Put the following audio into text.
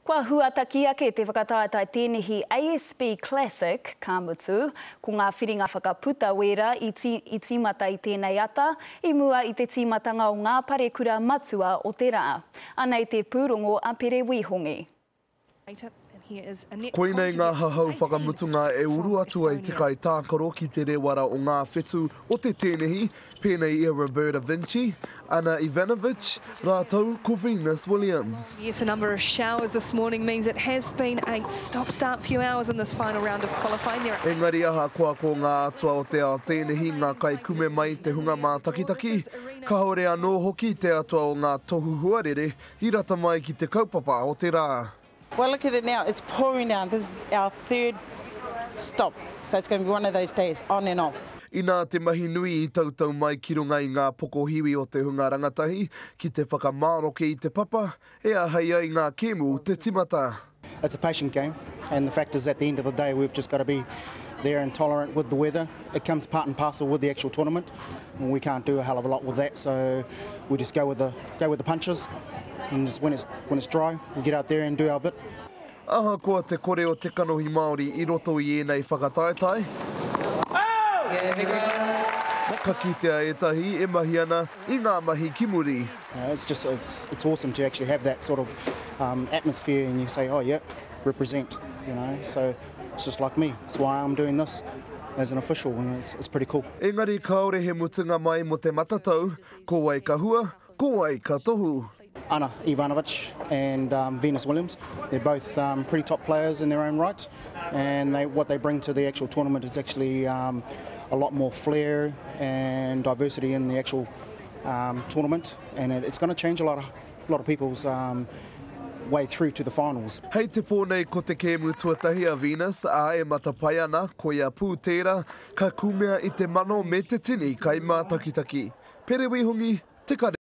Kua huataki ake te whakatātai tēnehi ASB Classic, Kamutu, ko ngā whiringa whakaputa wera i tīmata i tēnei ata, i mua i te tīmatanga o ngā parekura matua o te rā. Ana i te pūrongo a Pere Wihongi. Koinei ngā hahau whakamutunga e uru atu ai te kai tākaro ki te rewara o ngā whetū o te tēnehi, pēnei ia Roberta Vinci, Anna Ivanovic, rātou ko Venus Williams. Yes, a number of showers this morning means it has been a stop-start few hours in this final round of qualifying. Engari aha koa ko ngā atua o te ao tēnehi ngā kai kume mai te hunga mā takitaki, ka haore anō hoki te atua o ngā tohu huarere i rata mai ki te kaupapa o te rā. Well, look at it now. It's pouring down. This is our third stop. So it's going to be one of those days, on and off. Ina te mahi nui i tautau mai ki runga i ngā poko hiwi o te hunga rangatahi, ki te whakamāroke i te papa, e ahai ai ngā kēmu te timata. It's a patient game, and the fact is at the end of the day we've just got to be there and tolerant with the weather. It comes part and parcel with the actual tournament, and we can't do a hell of a lot with that, so we just go with the punches. And just when it's dry, we get out there and do our bit. Aha koa te kore o te kanohi Māori i roto i ēnei whakataetai. Ka kitea etahi e mahi ana I ngā mahi kimuri. It's awesome to actually have that sort of atmosphere, and you say, oh yeah, represent, you know. So it's just like me. That's why I'm doing this as an official, and it's pretty cool. Engari kaore he mutunga mai mo te matatau, ko wai ka hua, ko wai ka tohu. Anna Ivanovic and Venus Williams, they're both pretty top players in their own right, and what they bring to the actual tournament is actually a lot more flair and diversity in the actual tournament, and it's going to change a lot of people's way through to the finals. Hei te pōnei ko te kēmu tuatahi a Venus, a e matapai ana, ko ia pūtera, ka kumea I te mano me te tini kai mā takitaki. Pere Wihongi, te kare.